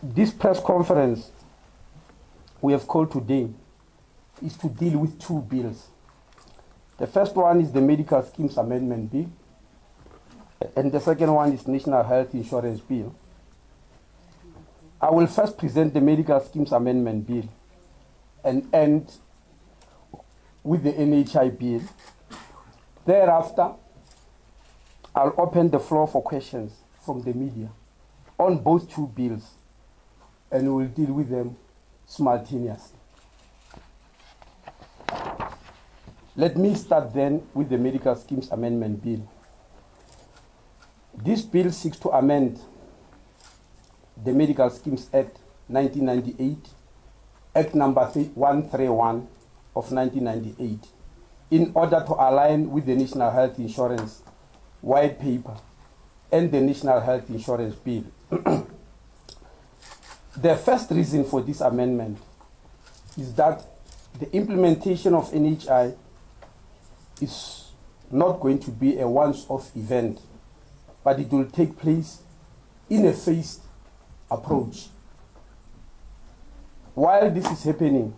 This press conference we have called today is to deal with two bills. The first one is the Medical Schemes Amendment Bill, and the second one is National Health Insurance Bill. I will first present the Medical Schemes Amendment Bill and end with the NHI Bill. Thereafter, I'll open the floor for questions from the media on both two bills, and we'll deal with them simultaneously. Let me start then with the Medical Schemes Amendment Bill. This bill seeks to amend the Medical Schemes Act 1998, Act number 131 of 1998, in order to align with the National Health Insurance White Paper and the National Health Insurance Bill. The first reason for this amendment is that the implementation of NHI is not going to be a once-off event, but it will take place in a phased approach. While this is happening,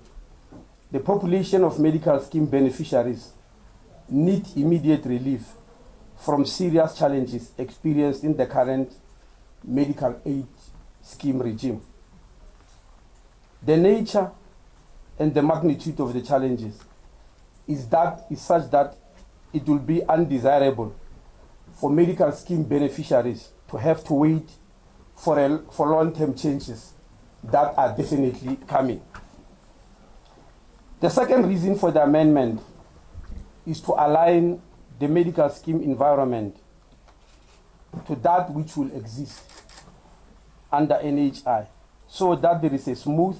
the population of medical scheme beneficiaries need immediate relief from serious challenges experienced in the current medical aid scheme regime. The nature and the magnitude of the challenges is such that it will be undesirable for medical scheme beneficiaries to have to wait for long-term changes that are definitely coming. The second reason for the amendment is to align the medical scheme environment to that which will exist under NHI, so that there is a smooth,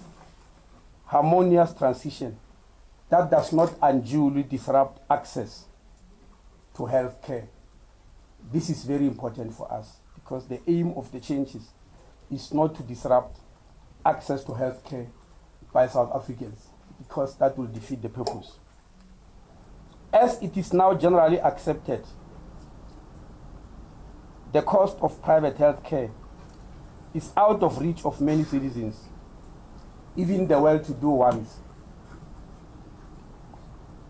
harmonious transition that does not unduly disrupt access to health care. This is very important for us because the aim of the changes is not to disrupt access to health care by South Africans, because that will defeat the purpose. As it is now generally accepted, the cost of private health care is out of reach of many citizens, even the well-to-do ones.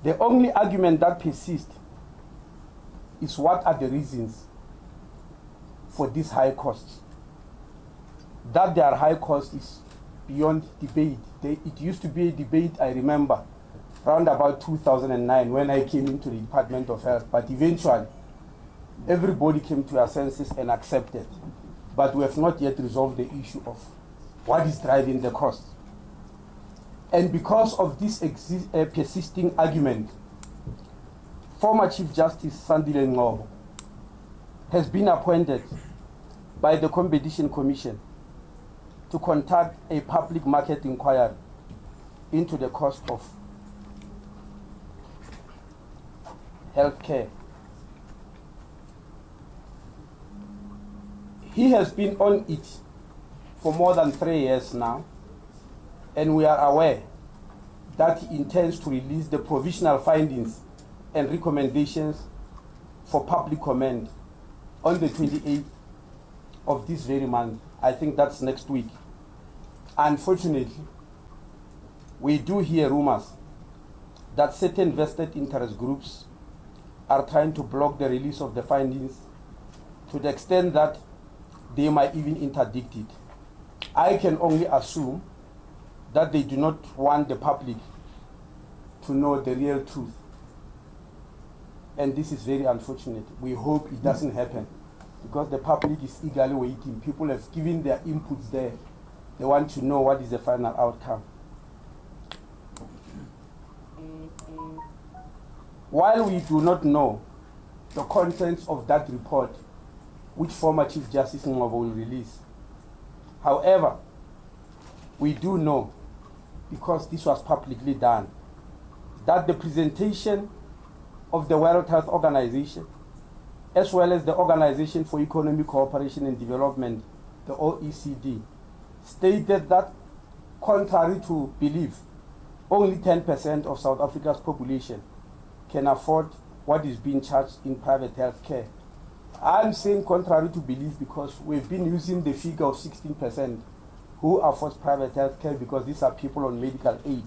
The only argument that persists is what are the reasons for these high costs. That there are high costs is beyond debate. It used to be a debate, I remember, around about 2009 when I came into the Department of Health, but eventually everybody came to their senses and accepted. But we have not yet resolved the issue of what is driving the cost. And because of this persisting argument, former Chief Justice Sandile Ngcobo has been appointed by the Competition Commission to conduct a public market inquiry into the cost of health care. He has been on it for more than 3 years now, and we are aware that he intends to release the provisional findings and recommendations for public comment on the 28th of this very month. I think that's next week. Unfortunately, we do hear rumors that certain vested interest groups are trying to block the release of the findings to the extent that they might even interdict it. I can only assume that they do not want the public to know the real truth. And this is very unfortunate. We hope it doesn't happen, because the public is eagerly waiting. People have given their inputs there. They want to know what is the final outcome. While we do not know the contents of that report, which former Chief Justice Ngcobo will release, however, we do know, because this was publicly done, that the presentation of the World Health Organization, as well as the Organization for Economic Cooperation and Development, the OECD, stated that, contrary to belief, only 10% of South Africa's population can afford what is being charged in private health care. I'm saying contrary to belief because we've been using the figure of 16% who afford private health care because these are people on medical aid.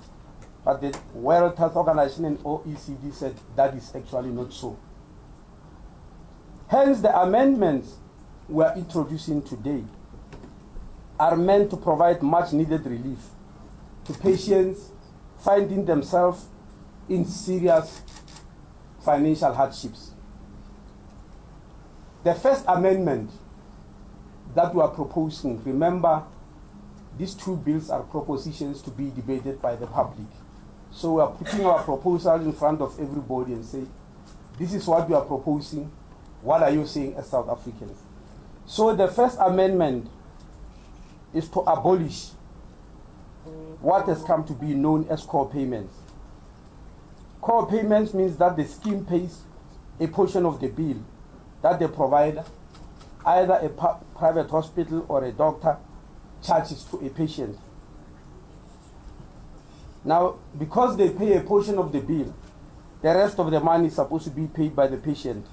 But the World Health Organization and OECD said that is actually not so. Hence, the amendments we are introducing today are meant to provide much needed relief to patients finding themselves in serious financial hardships. The first amendment that we are proposing, remember, these two bills are propositions to be debated by the public. So we are putting our proposal in front of everybody and say, this is what we are proposing. What are you saying as South Africans? So the first amendment is to abolish what has come to be known as core payments. Core payments means that the scheme pays a portion of the bill that the provider, either a private hospital or a doctor, charges to a patient. Now, because they pay a portion of the bill, the rest of the money is supposed to be paid by the patient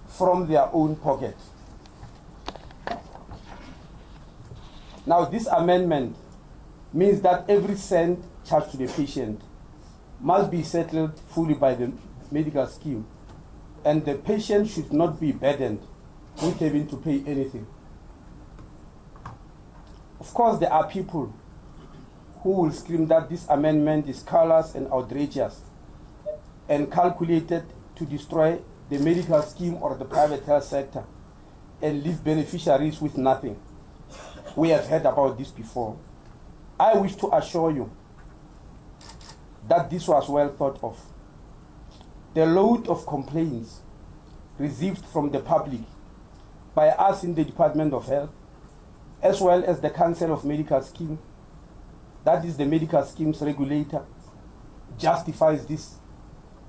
from their own pocket. Now, this amendment means that every cent charged to the patient must be settled fully by the medical scheme, and the patient should not be burdened with having to pay anything. Of course, there are people who will scream that this amendment is callous and outrageous and calculated to destroy the medical scheme or the private health sector and leave beneficiaries with nothing. We have heard about this before. I wish to assure you that this was well thought of. The load of complaints received from the public by us in the Department of Health, as well as the Council of Medical Scheme, that is the medical schemes regulator, justifies this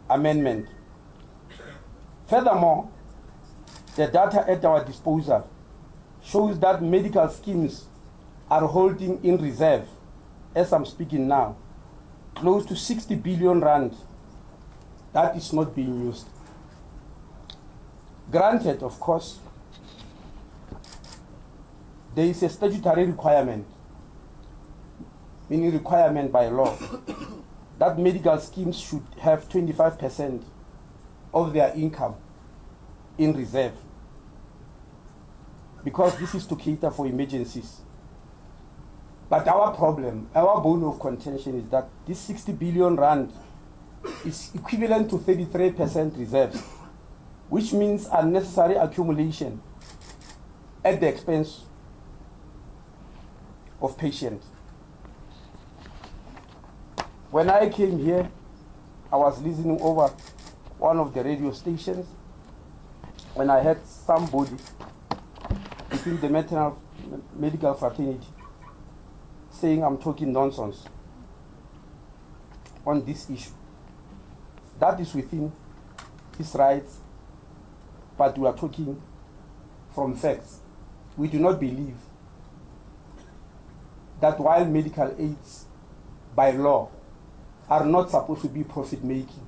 amendment. Furthermore, the data at our disposal shows that medical schemes are holding in reserve, as I'm speaking now, close to 60 billion rand that is not being used. Granted, of course, there is a statutory requirement, meaning requirement by law, that medical schemes should have 25% of their income in reserve, because this is to cater for emergencies. But our problem, our bone of contention is that this 60 billion rand is equivalent to 33% reserves, which means unnecessary accumulation at the expense of patients. When I came here, I was listening over one of the radio stations when I heard somebody within the medical fraternity saying I'm talking nonsense on this issue. That is within his rights, but we are talking from facts. We do not believe that while medical aids by law are not supposed to be profit-making,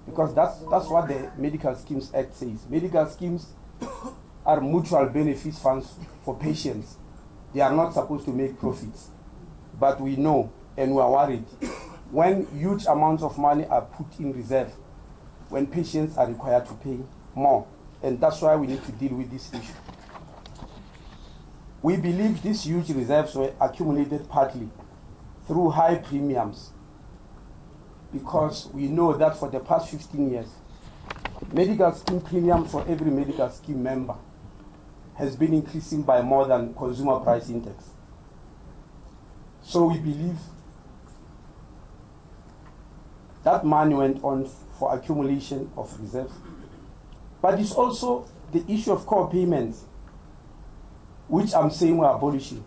because that's what the Medical Schemes Act says. Medical schemes are mutual benefits funds for patients. They are not supposed to make profits. But we know, and we are worried, when huge amounts of money are put in reserve, when patients are required to pay more. And that's why we need to deal with this issue. We believe these huge reserves were accumulated partly through high premiums, because we know that for the past 15 years, medical scheme premium for every medical scheme member has been increasing by more than consumer price index. So we believe that money went on for accumulation of reserves. But it's also the issue of core payments, which I'm saying we're abolishing,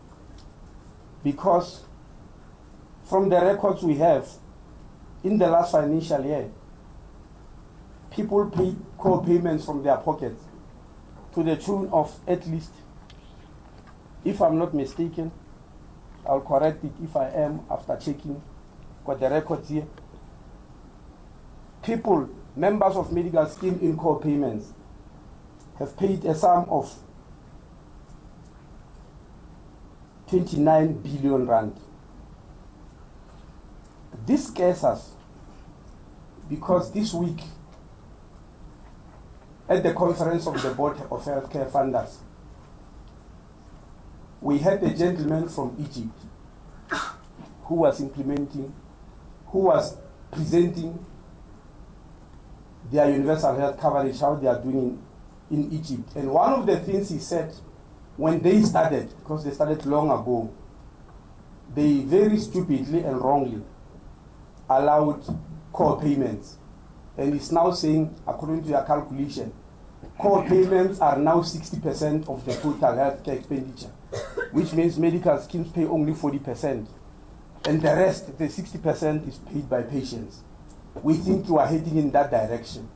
because from the records we have, in the last financial year, people paid core payments from their pockets to the tune of at least, if I'm not mistaken, I'll correct it if I am after checking, got the records here. People, members of medical scheme in core payments, have paid a sum of 29 billion rand. This scares us because this week at the conference of the Board of Healthcare Funders, we had a gentleman from Egypt who was presenting their universal health coverage, how they are doing in Egypt. And one of the things he said, when they started, because they started long ago, they very stupidly and wrongly allowed core payments. And he's now saying, according to their calculation, core payments are now 60% of the total healthcare expenditure, which means medical schemes pay only 40%. And the rest, the 60%, is paid by patients. We think we are heading in that direction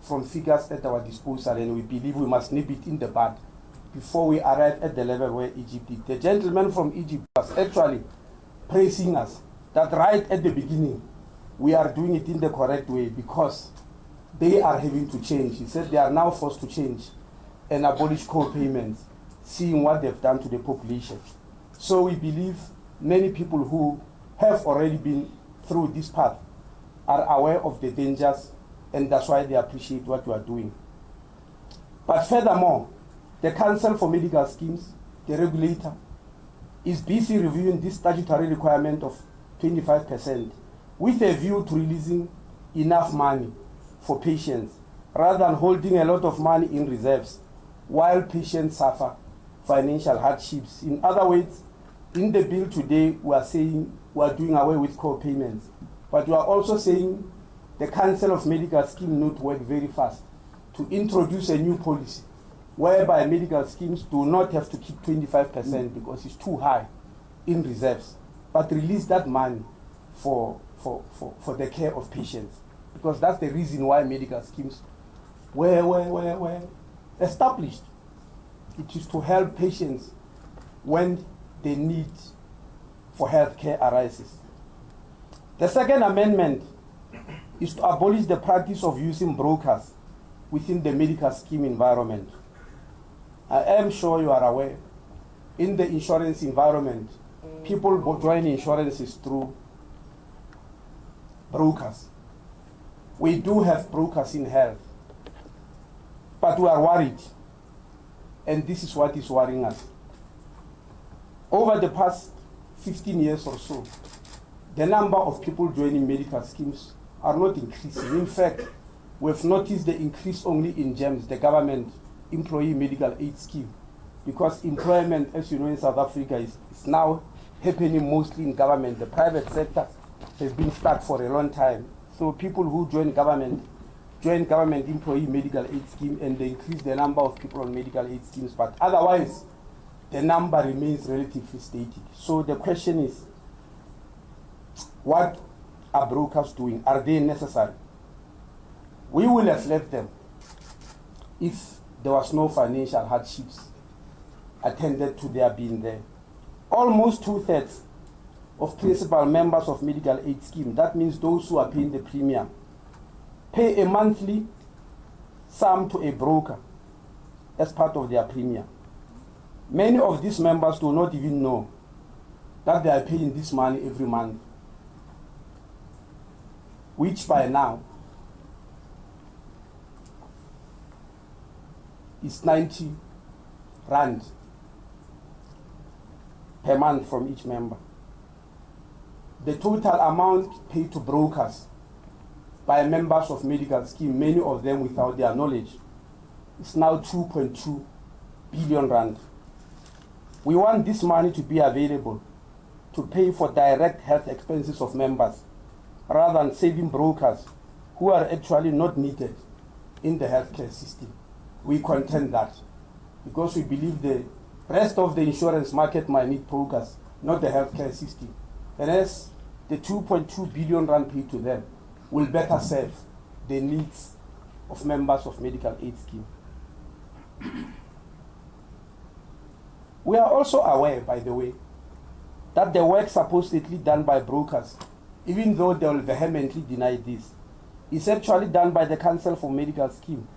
from figures at our disposal, and we believe we must nip it in the bud before we arrive at the level where Egypt is. The gentleman from Egypt was actually praising us that right at the beginning we are doing it in the correct way because they are having to change. He said they are now forced to change and abolish co-payments, seeing what they've done to the population. So we believe many people who have already been through this path are aware of the dangers, and that's why they appreciate what we are doing. But furthermore, the Council for Medical Schemes, the regulator, is busy reviewing this statutory requirement of 25% with a view to releasing enough money for patients rather than holding a lot of money in reserves while patients suffer financial hardships. In other words, in the bill today, we are saying we are doing away with co-payments, but we are also saying the Council of Medical Schemes need to work very fast to introduce a new policy whereby medical schemes do not have to keep 25% because it's too high in reserves, but release that money for the care of patients, because that's the reason why medical schemes were established. It is to help patients when the need for health care arises. The second amendment is to abolish the practice of using brokers within the medical scheme environment. I am sure you are aware, in the insurance environment, people join insurances through brokers. We do have brokers in health, but we are worried, and this is what is worrying us. Over the past 15 years or so, the number of people joining medical schemes are not increasing. In fact, we've noticed the increase only in GEMS, the government employee medical aid scheme, because employment, as you know, in South Africa is now happening mostly in government. The private sector has been stuck for a long time. So people who join government employee medical aid scheme, and they increase the number of people on medical aid schemes, but otherwise the number remains relatively static. So the question is, what are brokers doing? Are they necessary? We will have left them if there was no financial hardships attended to their being there. Almost 2/3 of principal members of medical aid scheme, that means those who are paying the premium, pay a monthly sum to a broker as part of their premium. Many of these members do not even know that they are paying this money every month, which by now is 90 rand per month from each member. The total amount paid to brokers by members of medical scheme, many of them without their knowledge, is now 2.2 billion rand. We want this money to be available to pay for direct health expenses of members, rather than saving brokers who are actually not needed in the healthcare system. We contend that because we believe the rest of the insurance market might need brokers, not the healthcare system. And as the 2.2 billion rand paid to them will better serve the needs of members of medical aid scheme. We are also aware, by the way, that the work supposedly done by brokers, even though they will vehemently deny this, is actually done by the Council for Medical Scheme,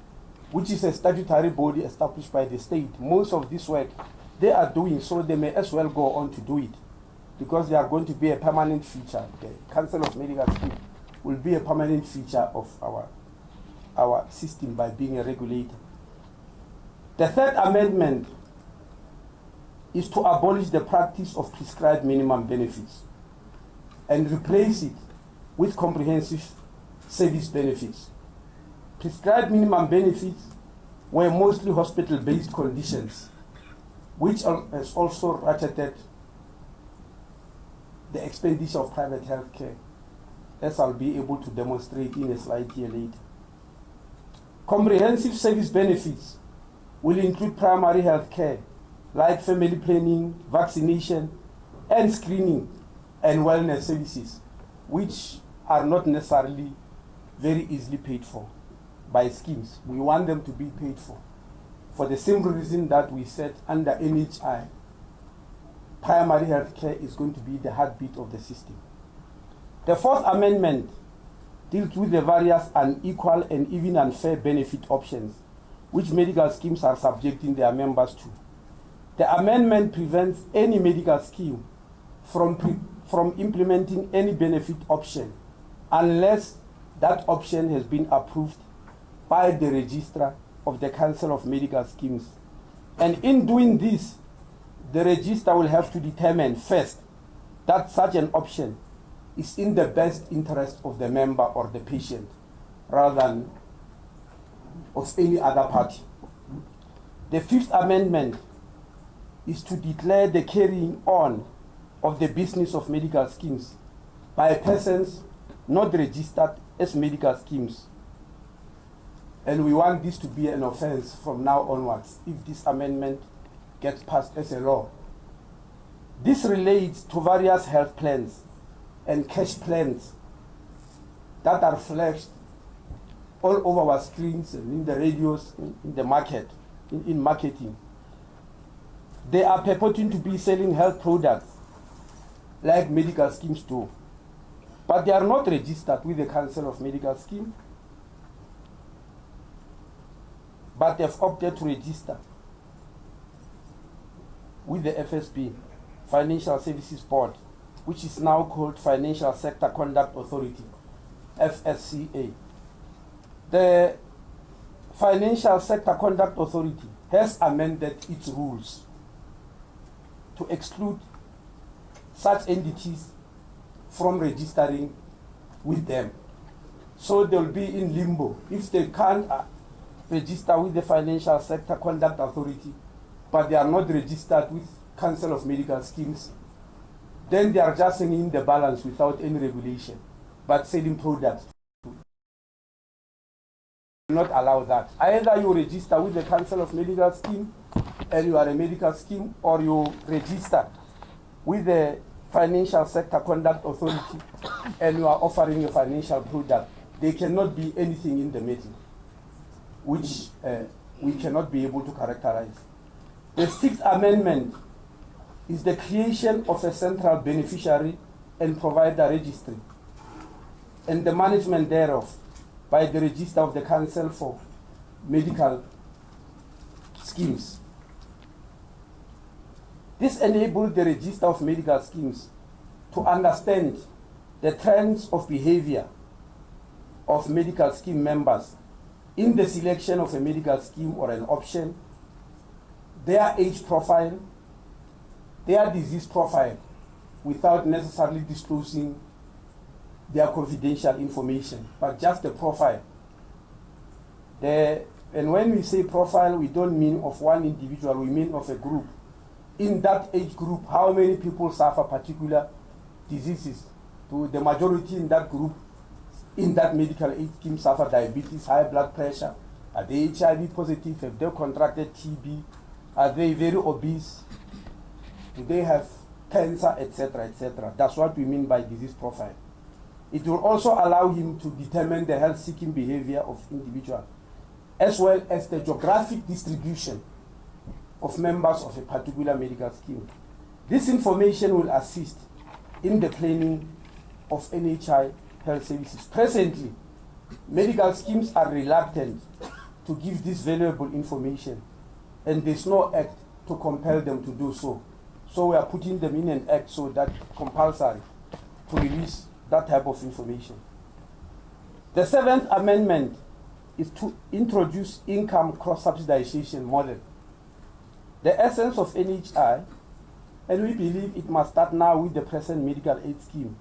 which is a statutory body established by the state. Most of this work they are doing so, they may as well go on to do it, because they are going to be a permanent feature. The Council of Medical Schemes will be a permanent feature of our system by being a regulator. The third amendment is to abolish the practice of prescribed minimum benefits and replace it with comprehensive service benefits. Prescribed minimum benefits were mostly hospital-based conditions, which has also ratcheted the expenditure of private health care, as I'll be able to demonstrate in a slide here later. Comprehensive service benefits will include primary health care, like family planning, vaccination, and screening, and wellness services, which are not necessarily very easily paid for by schemes. We want them to be paid for the same reason that we said under NHI, primary health care is going to be the heartbeat of the system. The fourth amendment deals with the various unequal and even unfair benefit options which medical schemes are subjecting their members to. The amendment prevents any medical scheme from implementing any benefit option unless that option has been approved by the registrar of the Council of Medical Schemes. And in doing this, the registrar will have to determine first that such an option is in the best interest of the member or the patient rather than of any other party. The fifth amendment is to declare the carrying on of the business of medical schemes by persons not registered as medical schemes. And we want this to be an offense from now onwards if this amendment gets passed as a law. This relates to various health plans and cash plans that are flashed all over our screens and in the radios, in the market, in marketing. They are purporting to be selling health products like medical schemes do, but they are not registered with the Council of Medical Schemes, but they have opted to register with the FSB, Financial Services Board, which is now called Financial Sector Conduct Authority, FSCA. The Financial Sector Conduct Authority has amended its rules to exclude such entities from registering with them. So they will be in limbo. If they can't register with the Financial Sector Conduct Authority, but they are not registered with Council of Medical Schemes, then they are just in the balance without any regulation, but selling products. Not allow that. Either you register with the Council of Medical Scheme and you are a medical scheme, or you register with the Financial Sector Conduct Authority and you are offering a financial product. They cannot be anything in the middle, which we cannot be able to characterize. The sixth amendment is the creation of a central beneficiary and provider registry and the management thereof by the Register of the Council for Medical Schemes. This enabled the Register of Medical Schemes to understand the trends of behavior of medical scheme members in the selection of a medical scheme or an option, their age profile, their disease profile, without necessarily disclosing their confidential information, but just the profile. And when we say profile, we don't mean of one individual, we mean of a group. In that age group, how many people suffer particular diseases? To the majority in that group, in that medical aid scheme, suffer diabetes, high blood pressure. Are they HIV positive? Have they contracted TB? Are they very obese? Do they have cancer, etc., etc.? That's what we mean by disease profile. It will also allow him to determine the health-seeking behavior of individuals, as well as the geographic distribution of members of a particular medical scheme. This information will assist in the planning of NHI health services. Presently, medical schemes are reluctant to give this valuable information, and there's no act to compel them to do so. So we are putting them in an act so that compulsory to release that type of information. The 7th amendment is to introduce income cross-subsidization model. The essence of NHI, and we believe it must start now with the present medical aid scheme,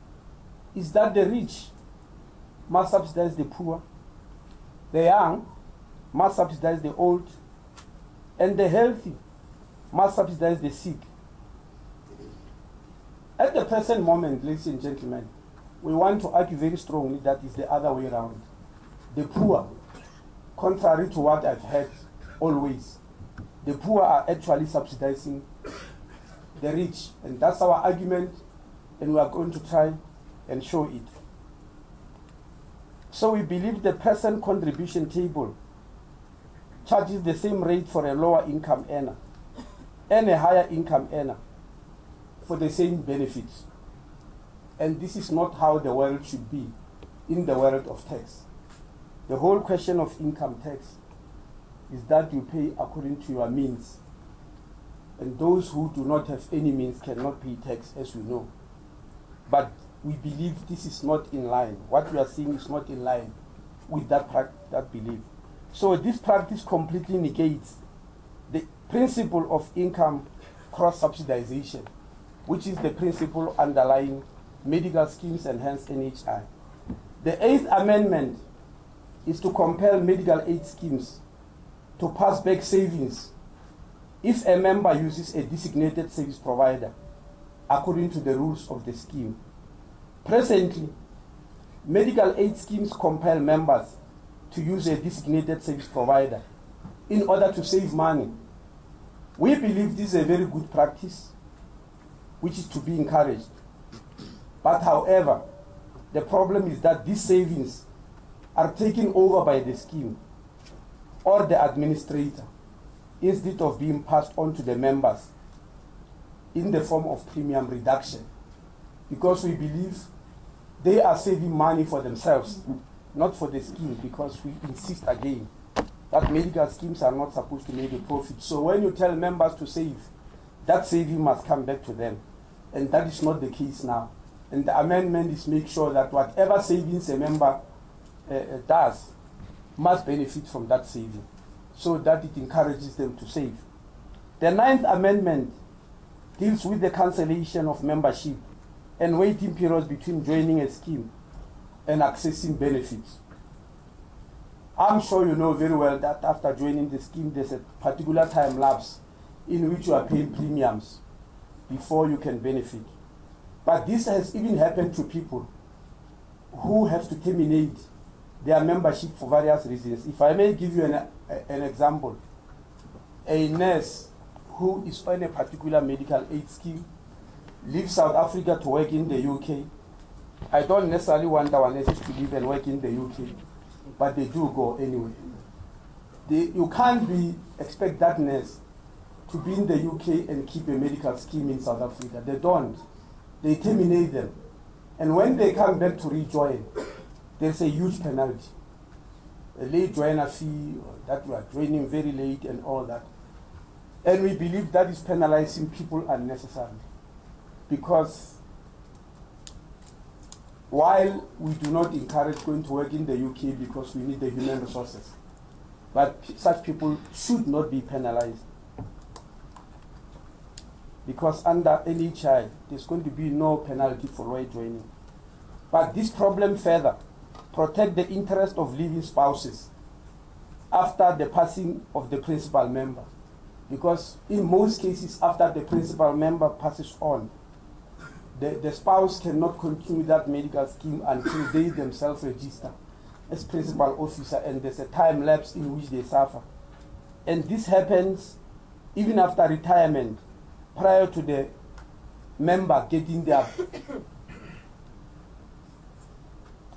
is that the rich must subsidize the poor, the young must subsidize the old, and the healthy must subsidize the sick. At the present moment, ladies and gentlemen, we want to argue very strongly that it's the other way around. The poor, contrary to what I've heard always, the poor are actually subsidizing the rich. And that's our argument, and we are going to try and show it. So we believe the present contribution table charges the same rate for a lower income earner and a higher income earner for the same benefits. And this is not how the world should be in the world of tax. The whole question of income tax is that you pay according to your means. And those who do not have any means cannot pay tax, as we know. But we believe this is not in line. What we are seeing is not in line with that belief. So this practice completely negates the principle of income cross-subsidization, which is the principle underlying medical schemes and hence NHI. The 8th amendment is to compel medical aid schemes to pass back savings if a member uses a designated service provider according to the rules of the scheme. Presently, medical aid schemes compel members to use a designated service provider in order to save money. We believe this is a very good practice, which is to be encouraged. But however, the problem is that these savings are taken over by the scheme or the administrator instead of being passed on to the members in the form of premium reduction, because we believe they are saving money for themselves, not for the scheme, because we insist again that medical schemes are not supposed to make a profit. So when you tell members to save, that saving must come back to them. And that is not the case now. And the amendment is make sure that whatever savings a member does must benefit from that saving, so that it encourages them to save. The 9th amendment deals with the cancellation of membership and waiting periods between joining a scheme and accessing benefits. I'm sure you know very well that after joining the scheme, there's a particular time lapse in which you are paying premiums before you can benefit. But this has even happened to people who have to terminate their membership for various reasons. If I may give you an example, a nurse who is on a particular medical aid scheme leaves South Africa to work in the UK. I don't necessarily want our nurses to live and work in the UK, but they do go anyway. You can't expect that nurse to be in the UK and keep a medical scheme in South Africa. They don't. They terminate them. And when they come back to rejoin, there's a huge penalty. A late joiner fee, or that you are joining very late and all that. And we believe that is penalizing people unnecessarily. Because while we do not encourage going to work in the UK because we need the human resources, but such people should not be penalized. Because under NHI, there's going to be no penalty for late joining. But this problem further protect the interest of living spouses after the passing of the principal member. Because in most cases, after the principal member passes on, the spouse cannot continue that medical scheme until they themselves register as principal officer, and there's a time lapse in which they suffer. And this happens even after retirement, prior to the member getting their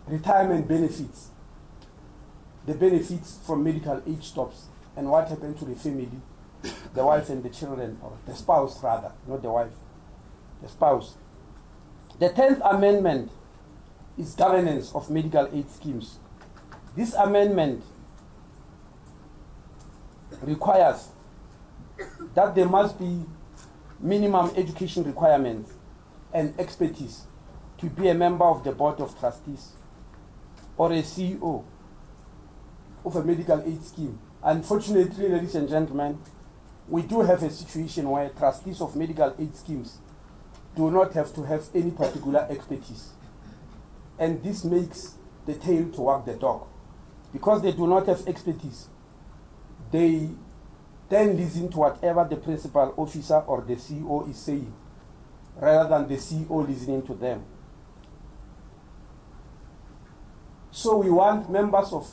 retirement benefits. The benefits from medical aid stops. And what happened to the family, the wife and the children, or the spouse rather, not the wife, the spouse. The 10th amendment is governance of medical aid schemes. This amendment requires that there must be minimum education requirements and expertise to be a member of the Board of Trustees or a CEO of a medical aid scheme. Unfortunately, ladies and gentlemen, we do have a situation where trustees of medical aid schemes do not have to have any particular expertise. And this makes the tail to wag the dog. Because they do not have expertise, they then listen to whatever the principal officer or the CEO is saying, rather than the CEO listening to them. So we want members of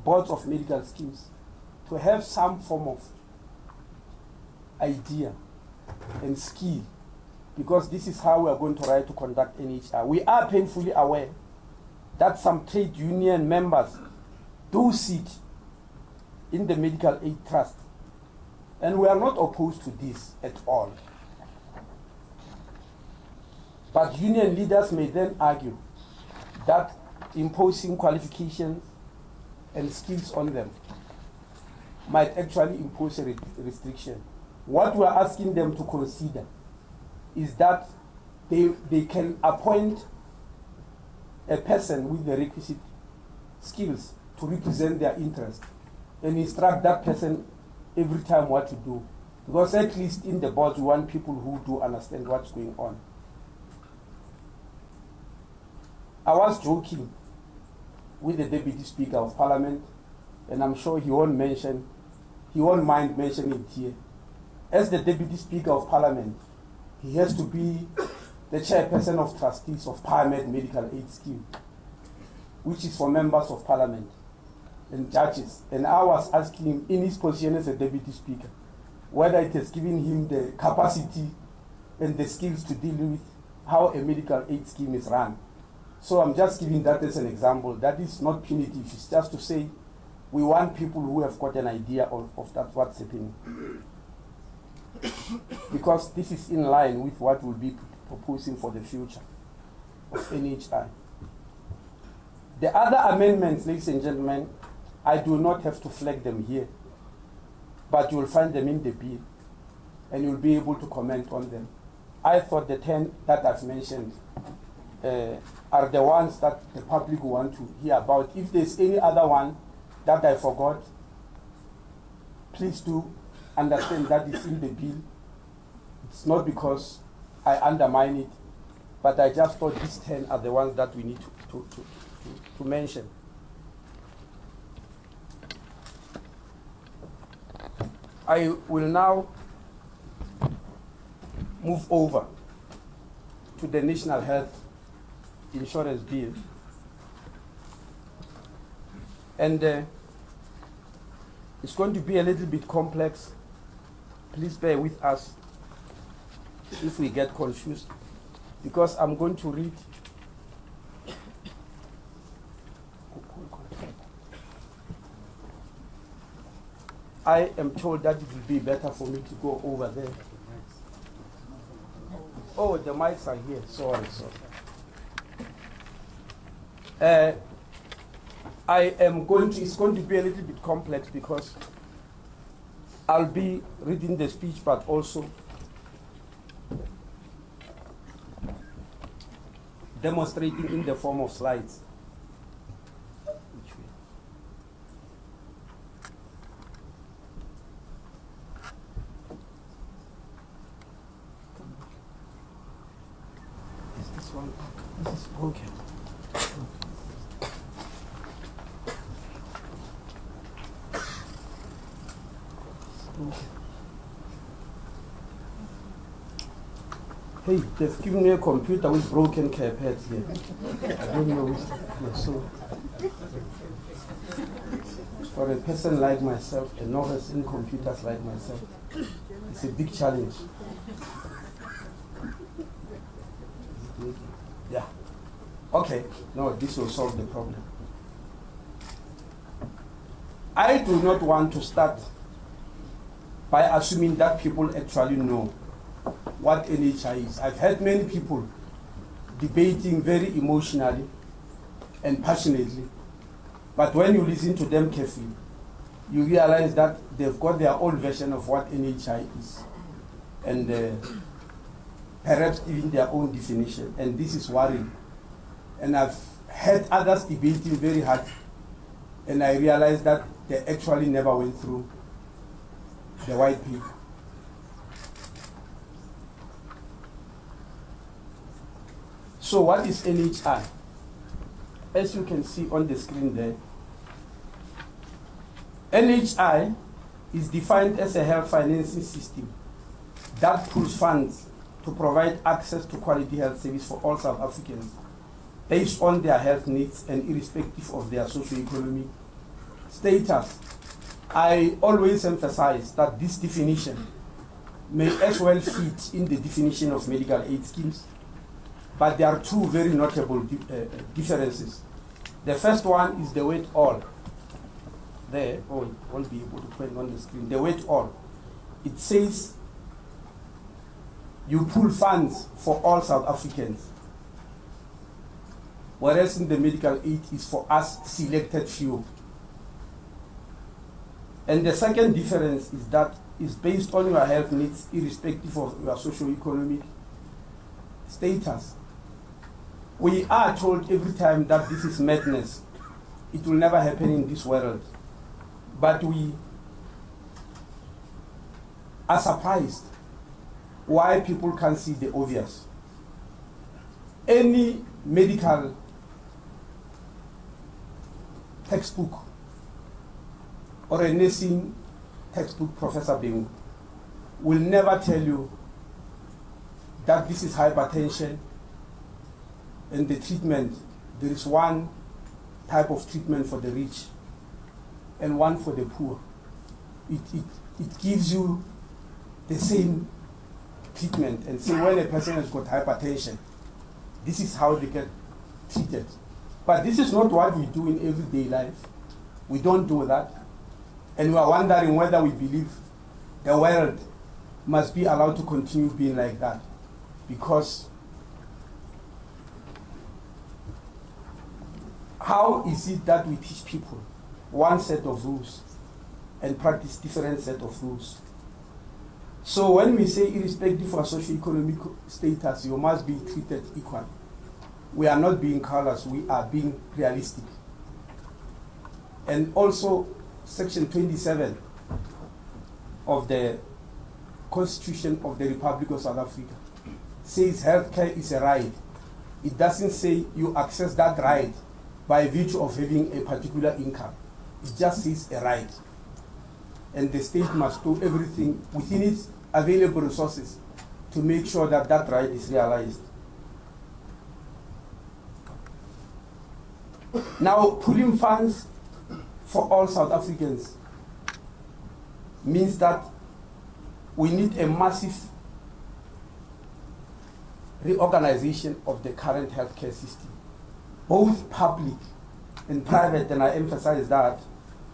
boards of medical schemes to have some form of idea and skill, because this is how we are going to try to conduct NHI. We are painfully aware that some trade union members do sit in the medical aid trust, and we are not opposed to this at all. But union leaders may then argue that imposing qualifications and skills on them might actually impose a restriction. What we are asking them to consider is that they can appoint a person with the requisite skills to represent their interest and instruct that person every time what to do. Because at least in the board, we want people who do understand what's going on. I was joking with the Deputy Speaker of Parliament, and I'm sure he won't mind mentioning it here. As the Deputy Speaker of Parliament, he has to be the chairperson of trustees of PARMED Medical Aid Scheme, which is for members of Parliament and judges. And I was asking him, in his position as a Deputy Speaker, whether it has given him the capacity and the skills to deal with how a medical aid scheme is run. So I'm just giving that as an example. That is not punitive. It's just to say we want people who have got an idea of that what's happening. Because this is in line with what we'll be proposing for the future of NHI. The other amendments, ladies and gentlemen, I do not have to flag them here, but you will find them in the bill, and you'll be able to comment on them. I thought the 10 that I've mentioned are the ones that the public want to hear about. If there's any other one that I forgot, please do understand that it's in the bill. It's not because I undermine it, but I just thought these 10 are the ones that we need to mention. I will now move over to the National Health Insurance Bill. And it's going to be a little bit complex. Please bear with us if we get confused, because I'm going to read I am told that it will be better for me to go over there. Oh, the mics are here. Sorry. It's going to be a little bit complex because I'll be reading the speech, but also demonstrating in the form of slides. Is this one? This is broken. Hey, they've given me a computer with broken care pads here. I don't know which. Yeah, so, for a person like myself, a novice in computers like myself, it's a big challenge. Yeah. Okay. No, this will solve the problem. I do not want to start by assuming that people actually know what NHI is. I've heard many people debating very emotionally and passionately, but when you listen to them carefully, you realize that they've got their own version of what NHI is, and perhaps even their own definition, and this is worrying. And I've heard others debating very hard, and I realized that they actually never went through the white paper. So what is NHI? As you can see on the screen there, NHI is defined as a health financing system that pools funds to provide access to quality health service for all South Africans based on their health needs and irrespective of their socio-economic status. I always emphasize that this definition may as well fit in the definition of medical aid schemes, but there are two very notable differences. The first one is the word all. There, oh, it won't be able to put on the screen. The word all. It says you pool funds for all South Africans, whereas in the medical aid is for us selected few. And the second difference is that it's based on your health needs irrespective of your socio-economic status. We are told every time that this is madness. It will never happen in this world. But we are surprised why people can't see the obvious. Any medical textbook or a nursing textbook, Professor Bing, will never tell you that this is hypertension and the treatment. There is one type of treatment for the rich and one for the poor. It gives you the same treatment and say when a person has got hypertension, this is how they get treated. But this is not what we do in everyday life. We don't do that. And we are wondering whether we believe the world must be allowed to continue being like that. Because how is it that we teach people one set of rules and practice different set of rules? So when we say irrespective of socio-economic status, you must be treated equally. We are not being callous, we are being realistic. And also, Section 27 of the Constitution of the Republic of South Africa says healthcare is a right. It doesn't say you access that right by virtue of having a particular income. It just says a right. And the state must do everything within its available resources to make sure that that right is realized. Now, pooling funds for all South Africans means that we need a massive reorganization of the current healthcare system, both public and private, and I emphasize that.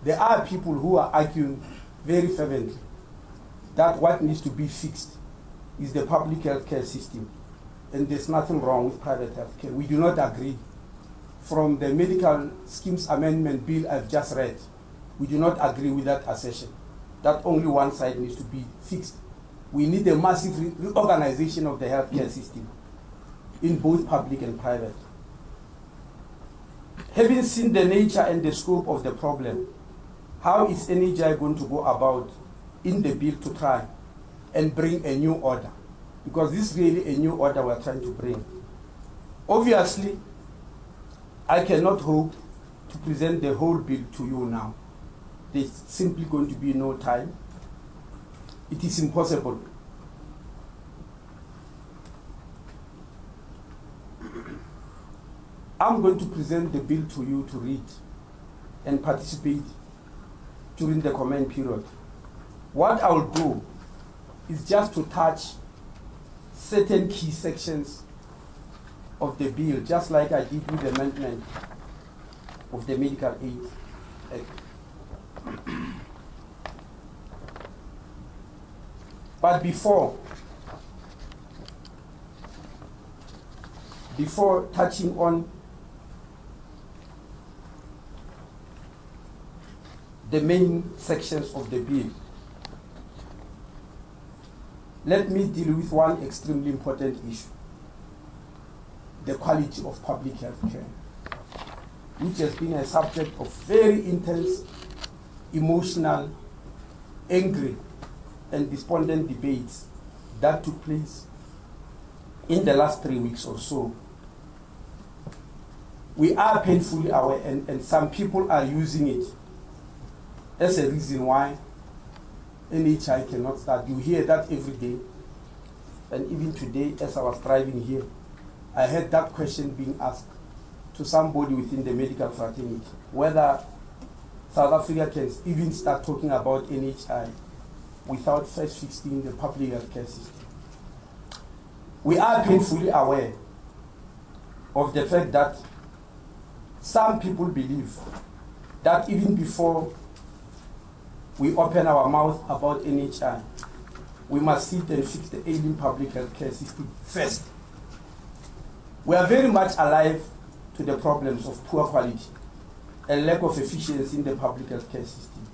There are people who are arguing very fervently that what needs to be fixed is the public healthcare system, and there's nothing wrong with private healthcare. We do not agree. From the medical schemes amendment bill I've just read, we do not agree with that assertion, that only one side needs to be fixed. We need a massive reorganization of the healthcare system in both public and private. Having seen the nature and the scope of the problem, how is NHI going to go about in the bill to try and bring a new order? Because this is really a new order we're trying to bring. Obviously, I cannot hope to present the whole bill to you now. There's simply going to be no time. It is impossible. I'm going to present the bill to you to read and participate during the comment period. What I will do is just to touch certain key sections of the bill, just like I did with the amendment of the Medical Aid Act. But before touching on the main sections of the bill. Let me deal with one extremely important issue: the quality of public health care, which has been a subject of very intense, emotional, angry, and despondent debates that took place in the last 3 weeks or so. We are painfully aware, and some people are using it as a reason why NHI cannot start. You hear that every day. And even today, as I was driving here, I heard that question being asked to somebody within the medical fraternity, whether South Africa can even start talking about NHI without first fixing the public health care system. We are painfully aware of the fact that some people believe that even before we open our mouth about NHI, we must sit and fix the ailing public health care system first. We are very much alive to the problems of poor quality and lack of efficiency in the public health care system.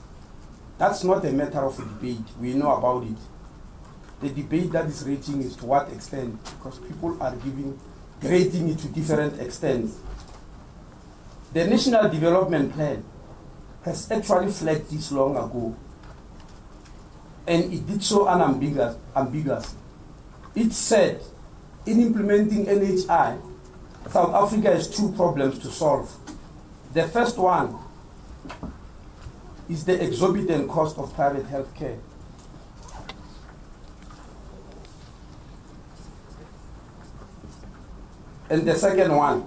That's not a matter of a debate. We know about it. The debate that is raging is to what extent, because people are grading it to different extents. The National Development Plan has actually flagged this long ago, and it did so unambiguously. It said, in implementing NHI, South Africa has two problems to solve. The first one is the exorbitant cost of private health care. And the second one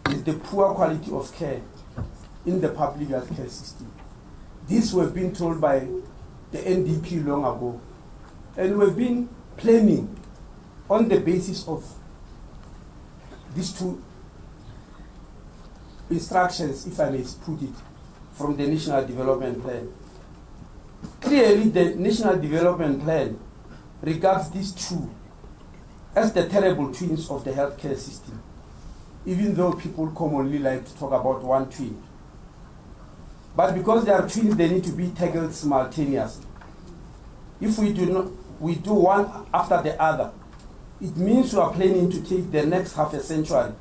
is the poor quality of care in the public health care system. This we've been told by the NDP long ago, and we've been planning on the basis of these two instructions, if I may put it, from the National Development Plan. Clearly, the National Development Plan regards these two as the terrible twins of the healthcare system, even though people commonly like to talk about one twin. But because they are twins, they need to be tackled simultaneously. If we do one after the other, it means we are planning to take the next half a century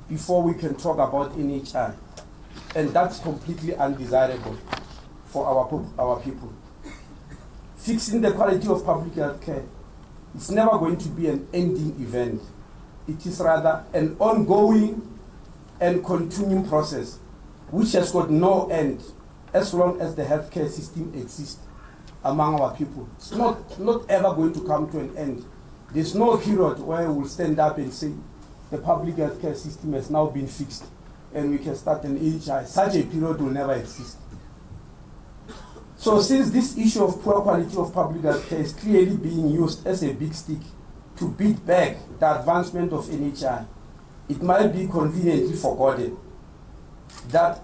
before we can talk about NHI. And that's completely undesirable for our people. Fixing the quality of public health care is never going to be an ending event. It is rather an ongoing and continuing process which has got no end as long as the healthcare system exists among our people. It's not ever going to come to an end. There's no period where we'll stand up and say the public healthcare system has now been fixed and we can start an NHI. Such a period will never exist. So since this issue of poor quality of public health care is clearly being used as a big stick to beat back the advancement of NHI, it might be conveniently forgotten that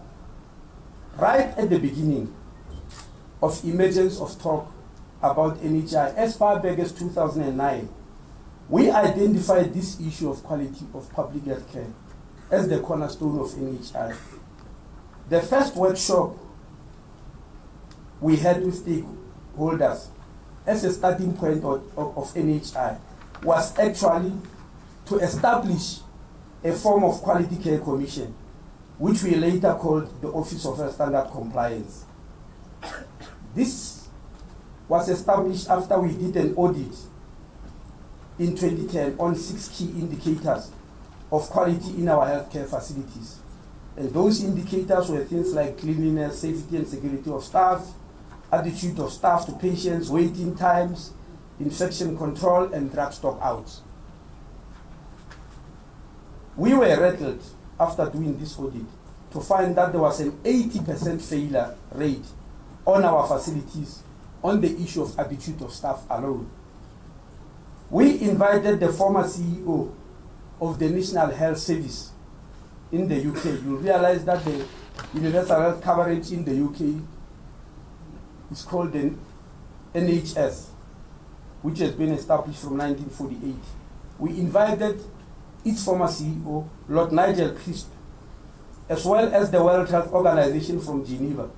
right at the beginning of emergence of talk about NHI, as far back as 2009, we identified this issue of quality of public health care as the cornerstone of NHI. The first workshop we had with stakeholders as a starting point of NHI was actually to establish a form of quality care commission, which we later called the Office of Health Standard Compliance. This was established after we did an audit in 2010 on 6 key indicators of quality in our healthcare facilities. And those indicators were things like cleanliness, safety and security of staff, attitude of staff to patients, waiting times, infection control, and drug stock outs. We were rattled after doing this audit to find that there was an 80% failure rate on our facilities on the issue of attitude of staff alone. We invited the former CEO of the National Health Service in the UK. You'll realize that the universal health coverage in the UK is called the NHS, which has been established from 1948. We invited its former CEO, Lord Nigel Crisp, as well as the World Health Organization from Geneva,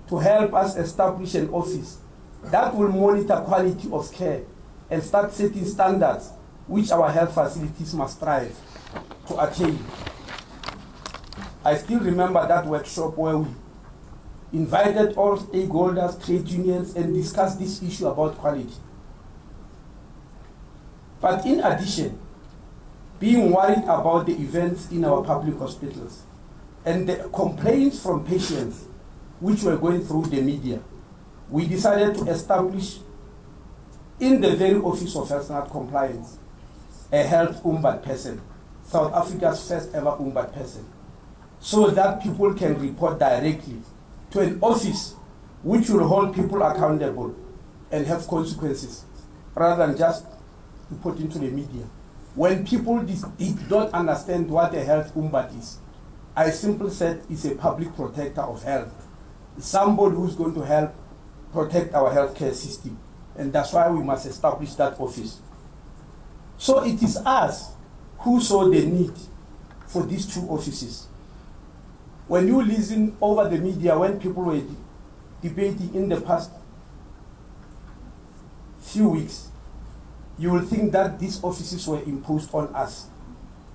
to help us establish an office that will monitor quality of care and start setting standards which our health facilities must strive to attain. I still remember that workshop where we invited all stakeholders, trade unions, and discussed this issue about quality. But in addition, being worried about the events in our public hospitals and the complaints from patients which were going through the media, we decided to establish in the very Office of Health and Compliance a health ombudsperson, South Africa's first ever ombudsperson, so that people can report directly to an office which will hold people accountable and have consequences, rather than just report into the media. When people did not understand what a health ombud is, I simply said it's a public protector of health. It's somebody who's going to help protect our healthcare system. And that's why we must establish that office. So it is us who saw the need for these two offices. When you listen over the media, when people were debating in the past few weeks, you will think that these offices were imposed on us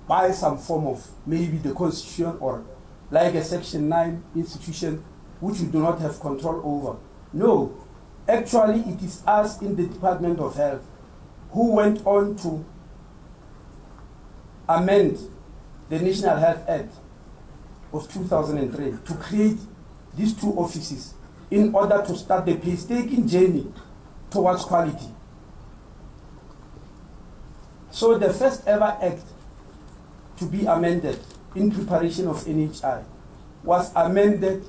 by some form of maybe the Constitution or like a Section 9 institution which we do not have control over. No, actually it is us in the Department of Health who went on to amend the National Health Act of 2003 to create these two offices in order to start the painstaking journey towards quality. So the first ever act to be amended in preparation of NHI was amended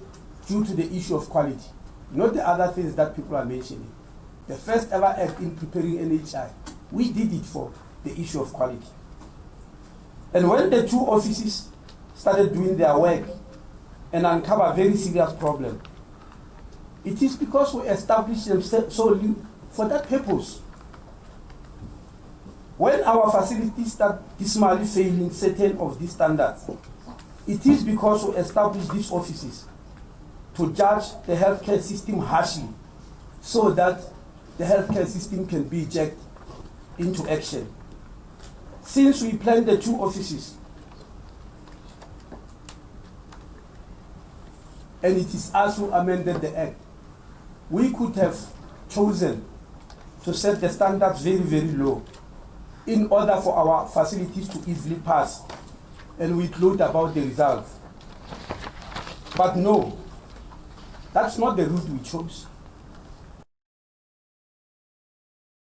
due to the issue of quality, not the other things that people are mentioning. The first ever act in preparing NHI, we did it for the issue of quality. And when the two offices started doing their work and uncover a very serious problem, it is because we established them solely for that purpose. When our facilities start dismally failing certain of these standards, it is because we established these offices to judge the healthcare system harshly so that the healthcare system can be injected into action. Since we planned the two offices, and it is us who amended the Act, we could have chosen to set the standards very, very low in order for our facilities to easily pass, and we gloat about the results. But no, that's not the route we chose.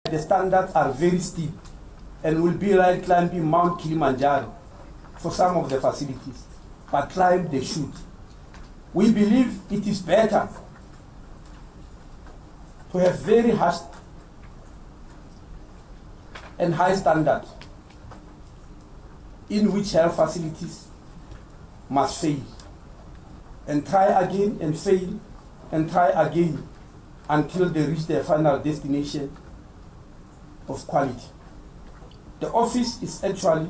The standards are very steep and will be like climbing Mount Kilimanjaro for some of the facilities, but climb they should. We believe it is better to have very harsh and high standard in which health facilities must fail and try again and fail and try again until they reach their final destination of quality. The office is actually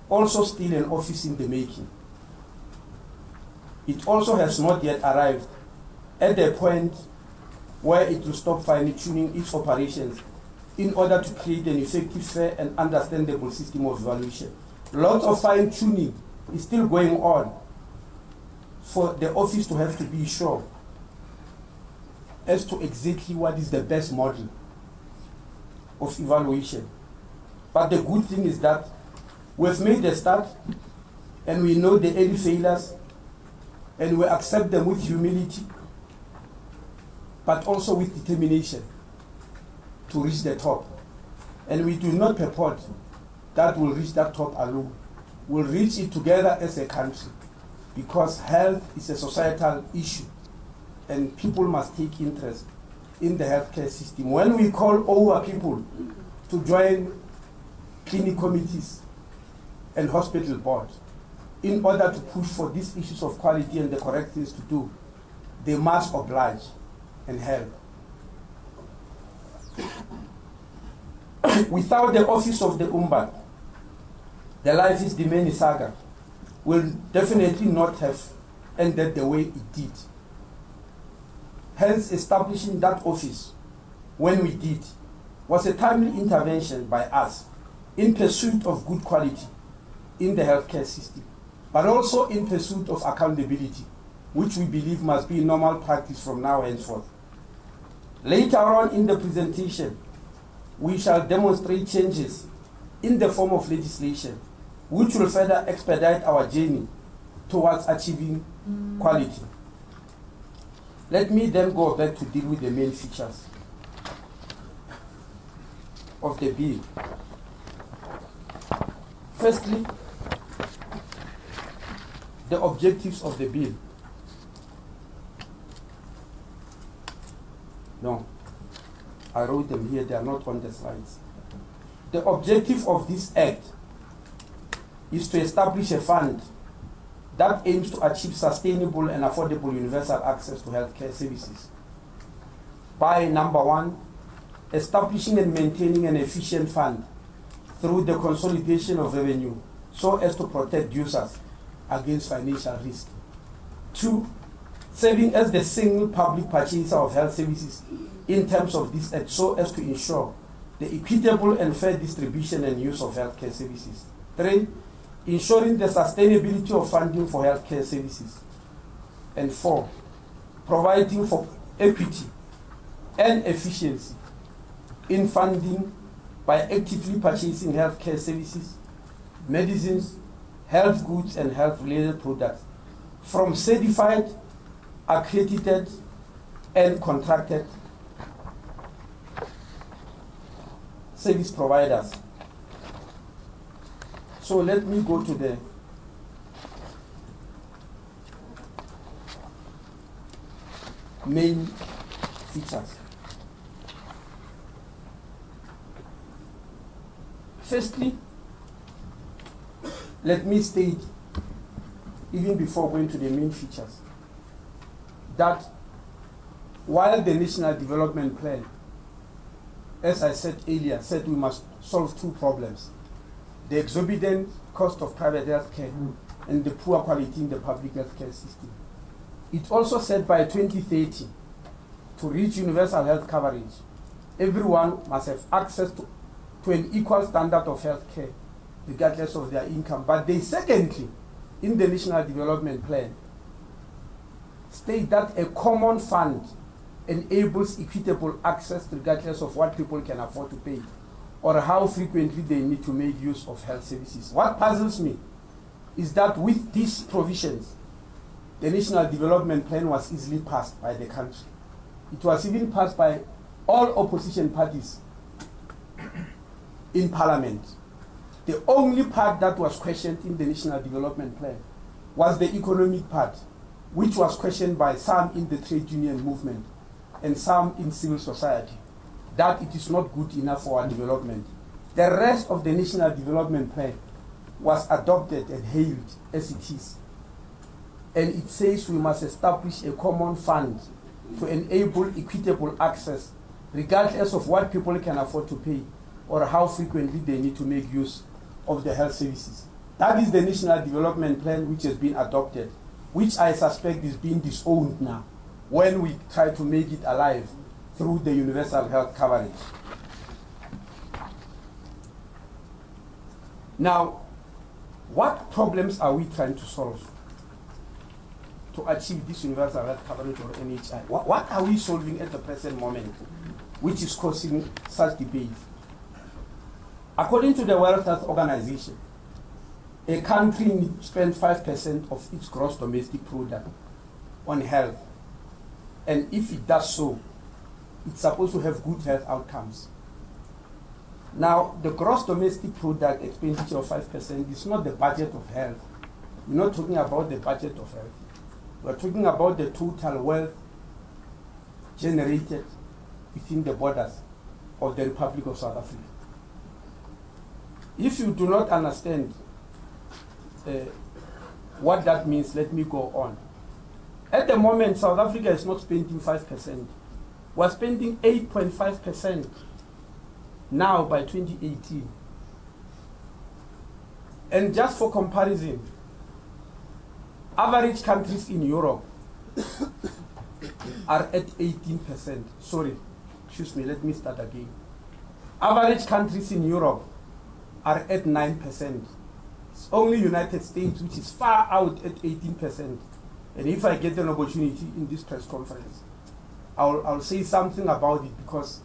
also still an office in the making. It also has not yet arrived at the point where it will stop fine-tuning its operations in order to create an effective, fair, and understandable system of evaluation. Lots of fine-tuning is still going on for the office to have to be sure as to exactly what is the best model of evaluation. But the good thing is that we've made a start and we know the early failures and we accept them with humility, but also with determination to reach the top. And we do not purport that we'll reach that top alone. We'll reach it together as a country, because health is a societal issue and people must take interest in the healthcare system. When we call over people to join clinic committees and hospital boards in order to push for these issues of quality and the correct things to do, they must oblige and help. Without the office of the Ombud, the Life is Dimeni saga will definitely not have ended the way it did. Hence, establishing that office, when we did, was a timely intervention by us in pursuit of good quality in the healthcare system, but also in pursuit of accountability, which we believe must be normal practice from now henceforth. Later on in the presentation, we shall demonstrate changes in the form of legislation, which will further expedite our journey towards achieving quality. Let me then go back to deal with the main features of the bill. Firstly, the objectives of the bill. No, I wrote them here, they are not on the slides. The objective of this act is to establish a fund that aims to achieve sustainable and affordable universal access to healthcare services by, number one, establishing and maintaining an efficient fund through the consolidation of revenue so as to protect users against financial risk. Two, serving as the single public purchaser of health services in terms of this act so as to ensure the equitable and fair distribution and use of healthcare services. Three, ensuring the sustainability of funding for healthcare services. And four, providing for equity and efficiency in funding by actively purchasing healthcare services, medicines, health goods, and health-related products from certified, accredited, and contracted service providers. So let me go to the main features. Firstly, let me state, even before going to the main features, that while the National Development Plan, as I said earlier, said we must solve two problems: the exorbitant cost of private health care and the poor quality in the public health care system. It also said by 2030, to reach universal health coverage, everyone must have access to an equal standard of health care, regardless of their income. But they secondly, in the National Development Plan, state that a common fund enables equitable access regardless of what people can afford to pay or how frequently they need to make use of health services. What puzzles me is that with these provisions, the National Development Plan was easily passed by the country. It was even passed by all opposition parties in Parliament. The only part that was questioned in the National Development Plan was the economic part, which was questioned by some in the trade union movement and some in civil society, that it is not good enough for our development. The rest of the National Development Plan was adopted and hailed as it is. And it says we must establish a common fund to enable equitable access regardless of what people can afford to pay or how frequently they need to make use of the health services. That is the National Development Plan which has been adopted, which I suspect is being disowned now when we try to make it alive through the universal health coverage. Now, what problems are we trying to solve to achieve this universal health coverage or NHI? What are we solving at the present moment which is causing such debate? According to the World Health Organization, a country spends 5% of its gross domestic product on health. And if it does so, it's supposed to have good health outcomes. Now, the gross domestic product expenditure of 5% is not the budget of health. We're not talking about the budget of health. We're talking about the total wealth generated within the borders of the Republic of South Africa. If you do not understand what that means, let me go on. At the moment, South Africa is not spending 5%. We're spending 8.5% now by 2018. And just for comparison, average countries in Europe are at 18%. Sorry, excuse me, let me start again. Average countries in Europe are at 9%. It's only United States which is far out at 18%. And if I get an opportunity in this press conference, I'll say something about it, because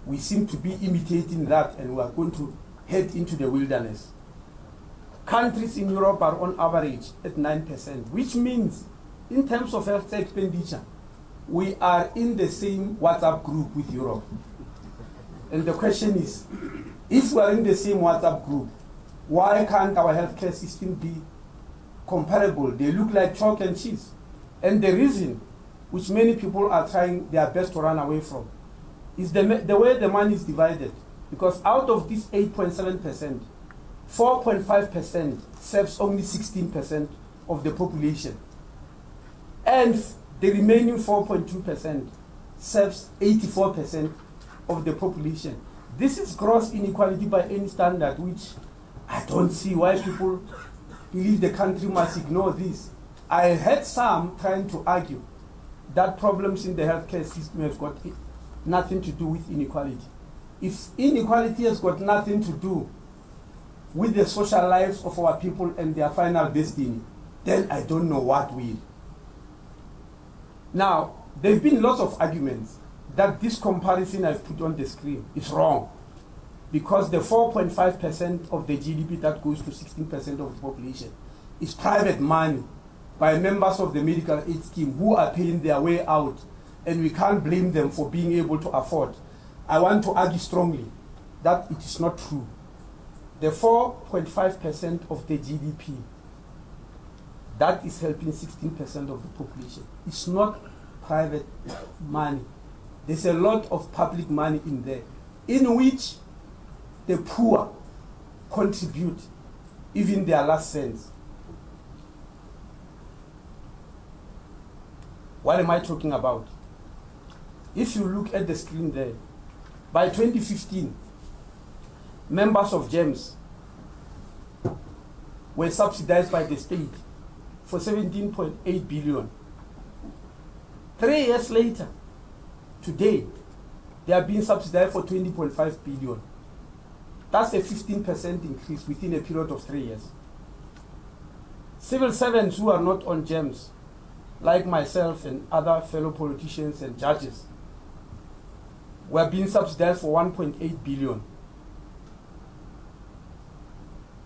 we seem to be imitating that and we are going to head into the wilderness. Countries in Europe are on average at 9%, which means in terms of health expenditure, we are in the same WhatsApp group with Europe. And the question is, if we are in the same WhatsApp group, why can't our healthcare system be comparable? They look like chalk and cheese. And the reason, which many people are trying their best to run away from, is the way the money is divided. Because out of this 8.7%, 4.5% serves only 16% of the population. And the remaining 4.2% serves 84% of the population. This is gross inequality by any standard, which I don't see why people believe the country must ignore this. I heard some trying to argue that problems in the healthcare system have got nothing to do with inequality. If inequality has got nothing to do with the social lives of our people and their final destiny, then I don't know what will. Now, there have been lots of arguments that this comparison I've put on the screen is wrong, because the 4.5% of the GDP that goes to 16% of the population is private money by members of the medical aid scheme who are paying their way out, and we can't blame them for being able to afford. I want to argue strongly that it is not true. The 4.5% of the GDP that is helping 16% of the population, it's not private money. There's a lot of public money in there, in which the poor contribute even their last cents. What am I talking about? If you look at the screen there, by 2015, members of GEMS were subsidized by the state for 17.8 billion. 3 years later, today, they are being subsidized for 20.5 billion. That's a 15% increase within a period of 3 years. Civil servants who are not on GEMS, like myself and other fellow politicians and judges, were being subsidized for 1.8 billion.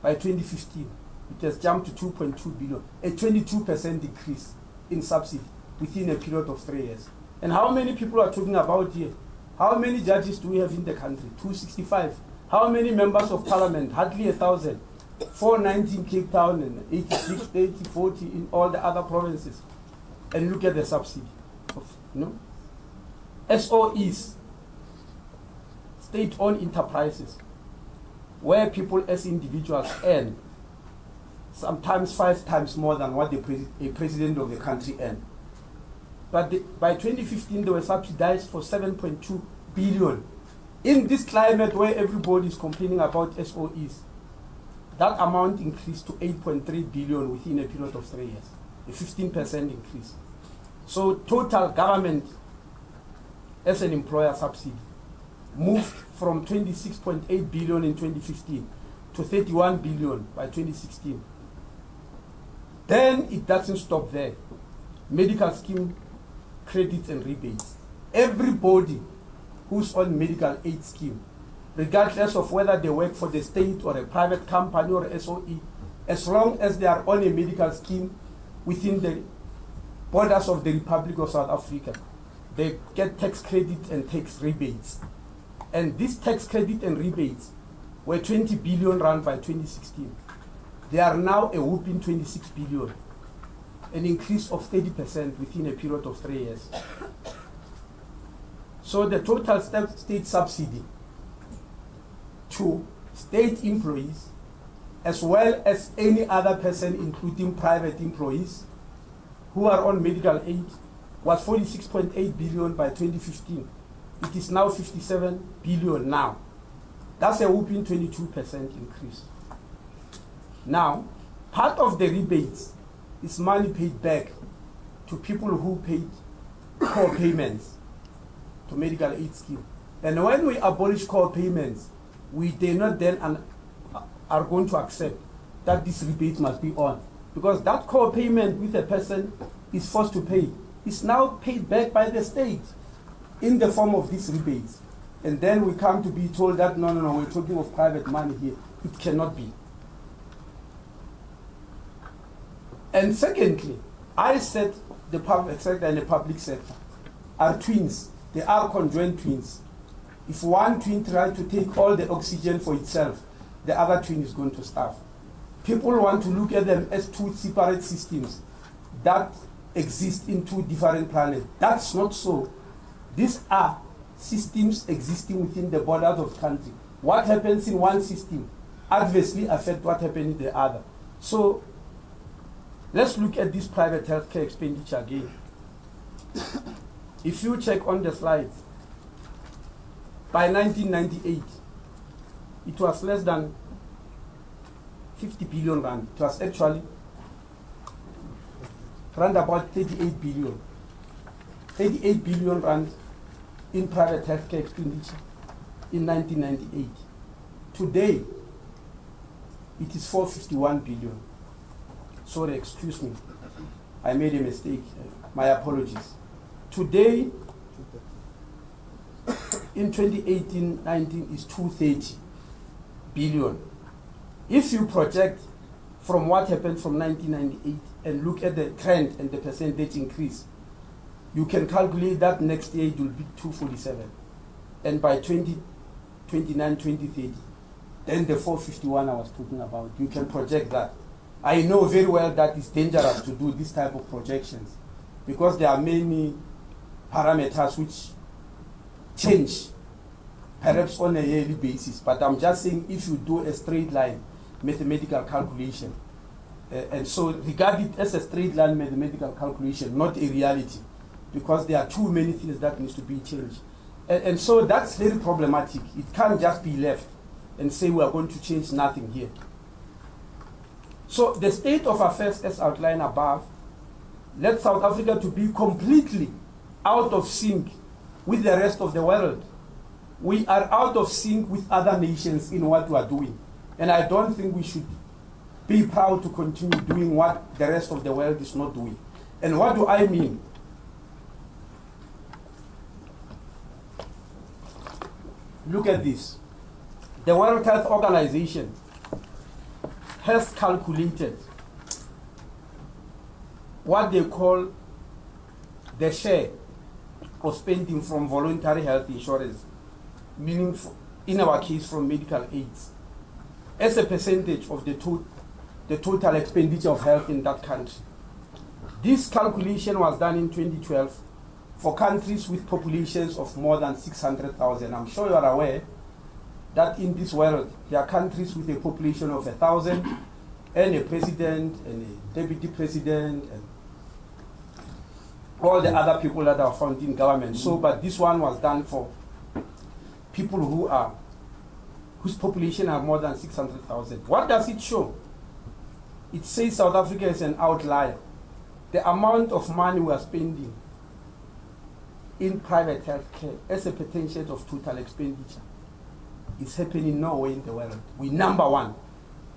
By 2015, it has jumped to 2.2 billion, a 22% increase in subsidy within a period of 3 years. And how many people are talking about here? How many judges do we have in the country? 265. How many members of parliament? Hardly 1,000. 490 in Cape Town and 86, 80, 40 in all the other provinces. And look at the subsidy. SOEs, state-owned enterprises, where people as individuals earn sometimes 5 times more than what a president of the country earned. But by 2015, they were subsidized for 7.2 billion. In this climate where everybody is complaining about SOEs, that amount increased to 8.3 billion within a period of 3 years, a 15% increase. So total government as an employer subsidy moved from 26.8 billion in 2015 to 31 billion by 2016. Then it doesn't stop there. Medical scheme credits and rebates. Everybody who's on medical aid scheme, regardless of whether they work for the state or a private company or SOE, as long as they are on a medical scheme within the borders of the Republic of South Africa, they get tax credit and tax rebates. And this tax credit and rebates were 20 billion rand by 2016. They are now a whooping 26 billion, an increase of 30% within a period of 3 years. So the total state subsidy to state employees, as well as any other person, including private employees who are on medical aid, was 46.8 billion by 2015. It is now 57 billion now. That's a whooping 22% increase. Now, part of the rebates is money paid back to people who paid core payments to medical aid scheme. And when we abolish core payments, we did not then are going to accept that this rebate must be on. Because that core payment with a person is forced to pay is now paid back by the state in the form of these rebates. And then we come to be told that, no, we're talking of private money here. It cannot be. And secondly, I said the private sector and the public sector are twins. They are conjoined twins. If one twin tries to take all the oxygen for itself, the other twin is going to starve. People want to look at them as two separate systems that exist in two different planets. That's not so. These are systems existing within the borders of the country. What happens in one system adversely affects what happens in the other. So let's look at this private healthcare expenditure again. If you check on the slides, by 1998, it was less than 50 billion rand. It was actually around about 38 billion. 38 billion rand in private healthcare expenditure in 1998. Today, it is 451 billion. Sorry, excuse me. I made a mistake. My apologies. Today, in 2018-19 is 230 billion. If you project from what happened from 1998 and look at the trend and the percentage increase, you can calculate that next year it will be 247. And by 2029, 2030, then the 451 I was talking about, you can project that. I know very well that it's dangerous to do this type of projections because there are many parameters which change, perhaps on a yearly basis. But I'm just saying if you do a straight line mathematical calculation, and so regard it as a straight line mathematical calculation, not a reality, because there are too many things that needs to be changed. And so that's very problematic. It can't just be left and say we are going to change nothing here. So the state of affairs as outlined above led South Africa to be completely out of sync with the rest of the world. We are out of sync with other nations in what we are doing. And I don't think we should be proud to continue doing what the rest of the world is not doing. And what do I mean? Look at this. The World Health Organization has calculated what they call the share of spending from voluntary health insurance, meaning in our case from medical aids, as a percentage of the total expenditure of health in that country. This calculation was done in 2012 for countries with populations of more than 600,000. I'm sure you are aware that in this world, there are countries with a population of 1,000 and a president and a deputy president and all the other people that are found in government. So, but this one was done for people whose population are more than 600,000. What does it show? It says South Africa is an outlier. The amount of money we are spending in private health care as a percentage of total expenditure is happening nowhere in the world. We're number one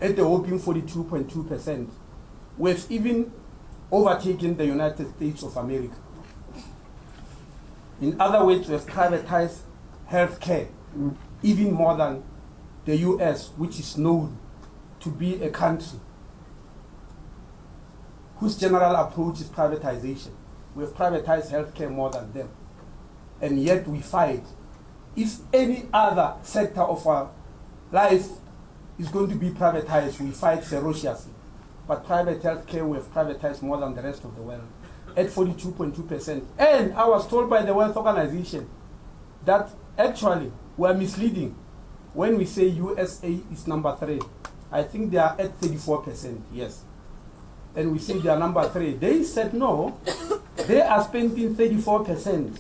at the whopping 42.2%. We've even overtaken the United States of America. In other words, we've privatized health care even more than the US, which is known to be a country whose general approach is privatization. We've privatized health care more than them. And yet we fight. If any other sector of our life is going to be privatized, we fight ferociously. But private health care, we have privatized more than the rest of the world at 42.2%. And I was told by the World Organization that actually we are misleading when we say USA is number 3. I think they are at 34%, yes. And we say they are number 3. They said no, they are spending 34%,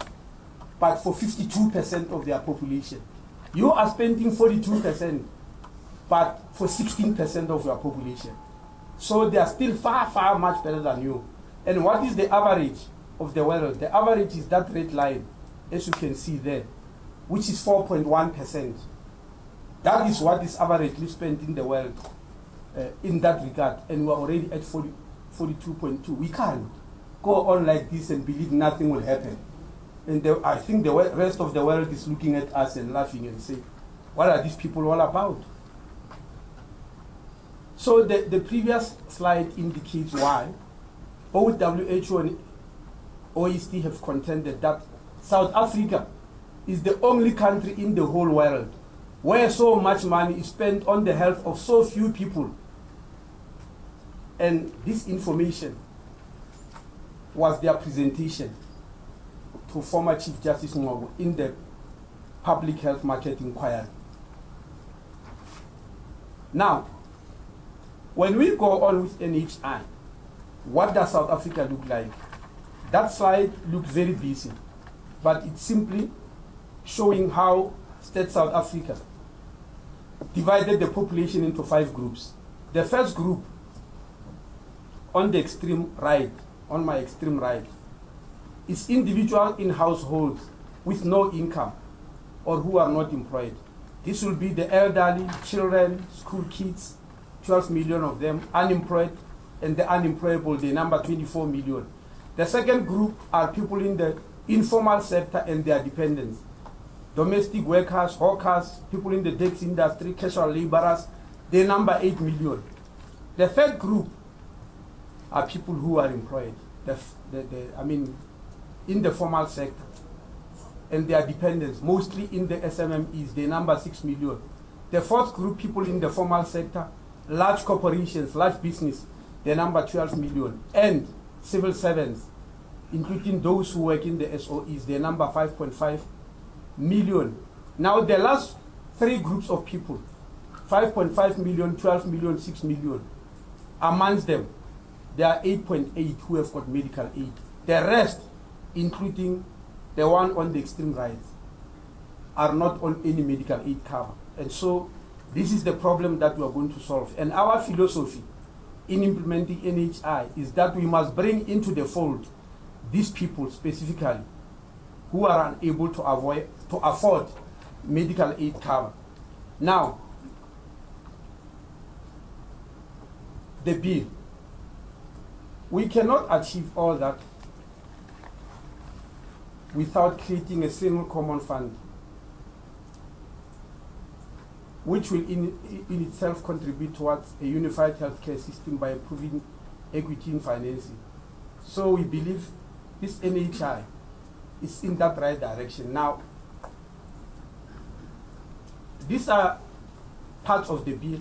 but for 52% of their population. You are spending 42%, but for 16% of your population. So they are still far, far much better than you. And what is the average? of the world, the average is that red line, as you can see there, which is 4.1%. That is what is averagely spent in the world in that regard, and we're already at 42.2. We can't go on like this and believe nothing will happen. And I think the rest of the world is looking at us and laughing and saying, what are these people all about? So the previous slide indicates why both WHO and OECD have contended that South Africa is the only country in the whole world where so much money is spent on the health of so few people. And this information was their presentation to former Chief Justice Ngogo in the Public Health Market Inquiry. Now, when we go on with NHI, what does South Africa look like? That slide looks very busy, but it's simply showing how State South Africa divided the population into 5 groups. The first group, on the extreme right, on my extreme right, is individual in households with no income or who are not employed. This will be the elderly, children, school kids, 12 million of them, unemployed, and the unemployable, they number 24 million. The second group are people in the informal sector and their dependents. Domestic workers, hawkers, people in the taxi industry, casual laborers, they number 8 million. The third group are people who are employed, in the formal sector, and their dependents, mostly in the SMMEs, they number 6 million. The fourth group, people in the formal sector, large corporations, large business, they number 12 million, and civil servants, including those who work in the SOEs, they number 5.5 million. Now the last 3 groups of people, 5.5 million, 12 million, 6 million, amongst them, there are 8.8 who have got medical aid. The rest, including the one on the extreme right, are not on any medical aid cover. And so this is the problem that we are going to solve. And our philosophy in implementing NHI is that we must bring into the fold these people specifically who are unable to afford medical aid cover. Now, the bill. We cannot achieve all that without creating a single common fund, which will in itself contribute towards a unified healthcare system by improving equity in financing. So we believe this NHI is in that right direction. Now, these are parts of the bill.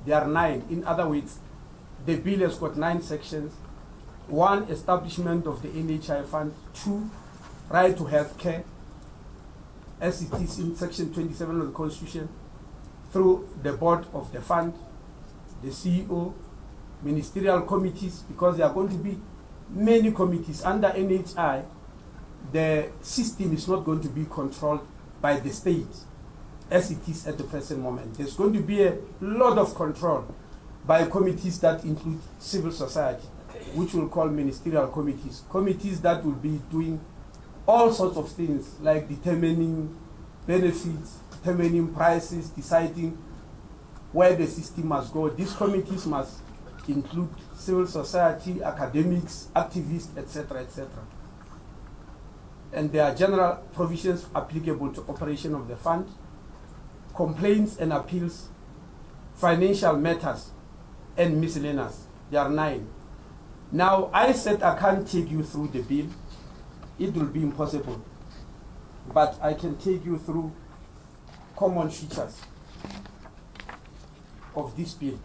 There are 9. In other words, the bill has got 9 sections. 1, establishment of the NHI fund. 2, right to health care, as it is in section 27 of the Constitution, through the board of the fund, the CEO, ministerial committees, because there are going to be many committees. Under NHI, the system is not going to be controlled by the state as it is at the present moment. There's going to be a lot of control by committees that include civil society, which we'll call ministerial committees. Committees that will be doing all sorts of things like determining benefits, determining prices, deciding where the system must go. These committees must include civil society, academics, activists, etc., etc. And there are general provisions applicable to operation of the fund, complaints and appeals, financial matters, and miscellaneous. There are 9. Now, I said I can't take you through the bill. It will be impossible. But I can take you through common features of this bill.